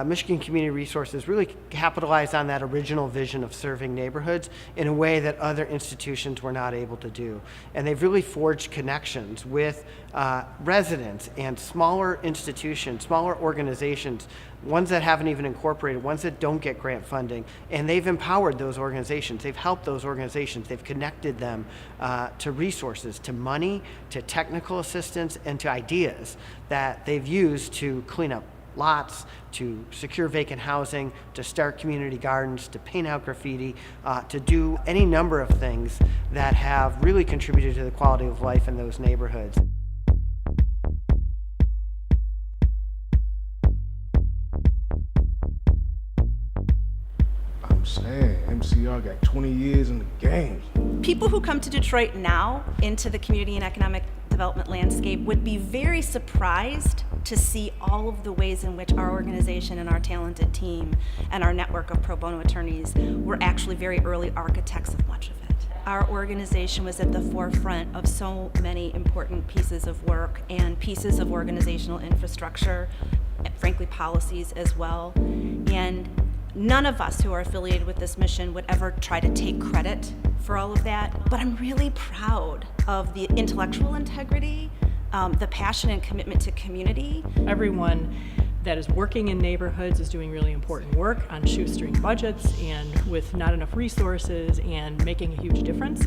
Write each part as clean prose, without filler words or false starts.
Michigan Community Resources really capitalized on that original vision of serving neighborhoods in a way that other institutions were not able to do. And they've really forged connections with residents and smaller institutions, smaller organizations, ones that haven't even incorporated, ones that don't get grant funding, and they've empowered those organizations. They've helped those organizations. They've connected them to resources, to money, to technical assistance, and to ideas that they've used to clean up lots, to secure vacant housing, to start community gardens, to paint out graffiti, to do any number of things that have really contributed to the quality of life in those neighborhoods. I'm saying, MCR got 20 years in the game. People who come to Detroit now into the community and economic development landscape would be very surprised to see all of the ways in which our organization and our talented team and our network of pro bono attorneys were actually very early architects of much of it. Our organization was at the forefront of so many important pieces of work and pieces of organizational infrastructure, and frankly policies as well. And none of us who are affiliated with this mission would ever try to take credit for all of that, but I'm really proud of the intellectual integrity, the passion and commitment to community. Everyone that is working in neighborhoods is doing really important work on shoestring budgets and with not enough resources and making a huge difference.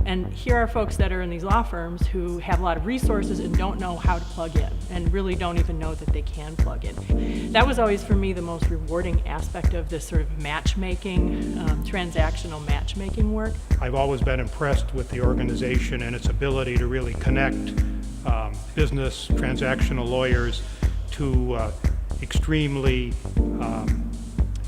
And here are folks that are in these law firms who have a lot of resources and don't know how to plug in and really don't even know that they can plug in. That was always for me the most rewarding aspect of this sort of matchmaking, transactional matchmaking work. I've always been impressed with the organization and its ability to really connect business, transactional lawyers to extremely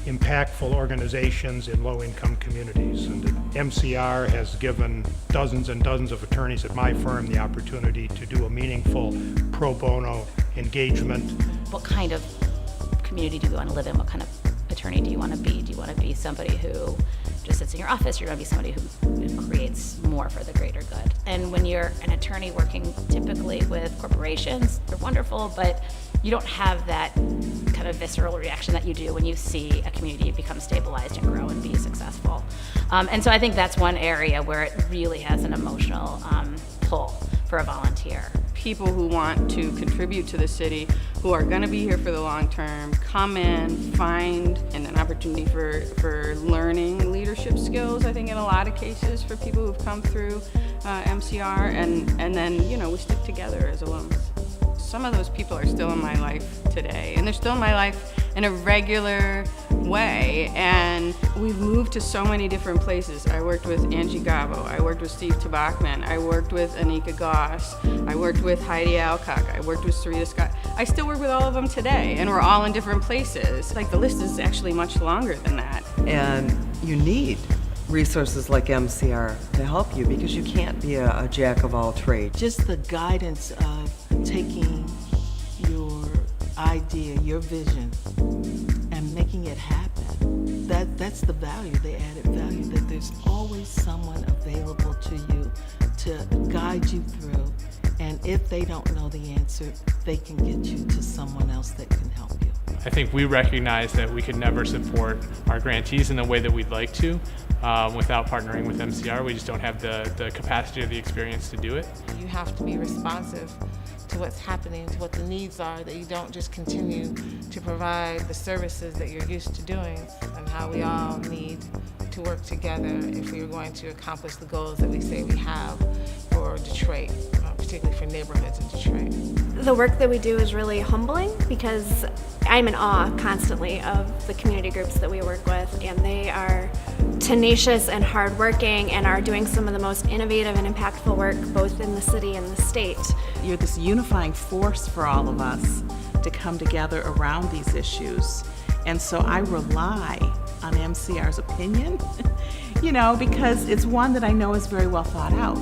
impactful organizations in low-income communities. And MCR has given dozens and dozens of attorneys at my firm the opportunity to do a meaningful pro bono engagement. What kind of community do you want to live in? What kind of attorney do you want to be? Do you want to be somebody who just sits in your office? You're going to be somebody who creates more for the greater good. And when you're an attorney working typically with corporations, they're wonderful, but you don't have that kind of visceral reaction that you do when you see a community become stabilized and grow and be successful. And so I think that's one area where it really has an emotional pull for a volunteer. People who want to contribute to the city, who are going to be here for the long term, come in, find an opportunity for learning leadership skills, I think in a lot of cases for people who've come through MCR, and then, you know, we stick together as alums. Some of those people are still in my life today, and they're still in my life in a regular way, and we've moved to so many different places. I worked with Angie Gabo, I worked with Steve Tabachman, I worked with Anika Goss, I worked with Heidi Alcock, I worked with Sarita Scott. I still work with all of them today, and we're all in different places. Like, the list is actually much longer than that. And you need resources like MCR to help you, because you can't be a jack of all trades. Just the guidance of taking your idea, your vision, and making it happen. That's the value, the added value, that there's always someone available to you to guide you through. And if they don't know the answer, they can get you to someone else that can help you. I think we recognize that we could never support our grantees in the way that we'd like to without partnering with MCR. We just don't have the capacity or the experience to do it. You have to be responsive to what's happening, to what the needs are, that you don't just continue to provide the services that you're used to doing, and how we all need to work together if we are going to accomplish the goals that we say we have for Detroit, particularly for neighborhoods in Detroit. The work that we do is really humbling, because I'm in awe constantly of the community groups that we work with, and they are tenacious and hardworking and are doing some of the most innovative and impactful work both in the city and the state. You're this unifying force for all of us to come together around these issues. And so I rely on MCR's opinion, you know, because it's one that I know is very well thought out.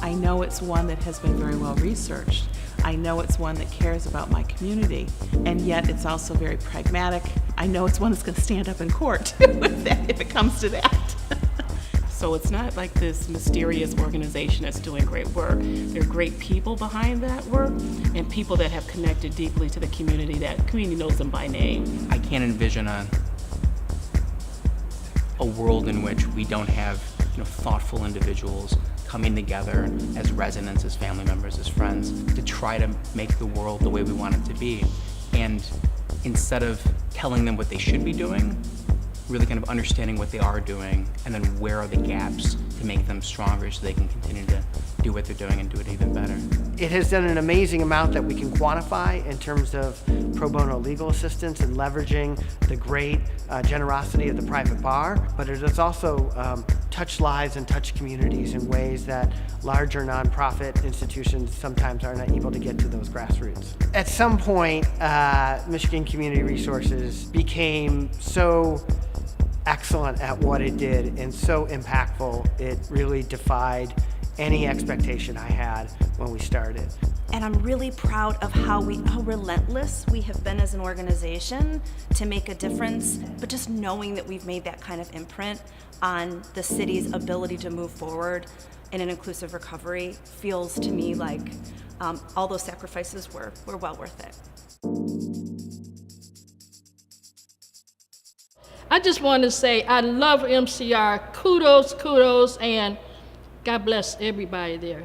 I know it's one that has been very well researched. I know it's one that cares about my community, and yet it's also very pragmatic. I know it's one that's going to stand up in court if it comes to that. So it's not like this mysterious organization that's doing great work. There are great people behind that work and people that have connected deeply to the community, that community knows them by name. I can't envision a world in which we don't have thoughtful individuals coming together as residents, as family members, as friends, to try to make the world the way we want it to be. And instead of telling them what they should be doing, really kind of understanding what they are doing, and then where are the gaps to make them stronger so they can continue to do what they're doing and do it even better. It has done an amazing amount that we can quantify in terms of pro bono legal assistance and leveraging the great generosity of the private bar, but it has also touched lives and touched communities in ways that larger nonprofit institutions sometimes are not able to get to those grassroots. At some point, Michigan Community Resources became so excellent at what it did and so impactful, it really defied any expectation I had when we started. And I'm really proud of how relentless we have been as an organization to make a difference, but just knowing that we've made that kind of imprint on the city's ability to move forward in an inclusive recovery feels to me like all those sacrifices were well worth it. I just want to say I love MCR. Kudos, kudos, and God bless everybody there.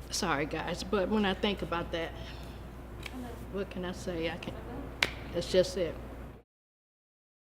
Sorry, guys, but when I think about that, what can I say? That's just it.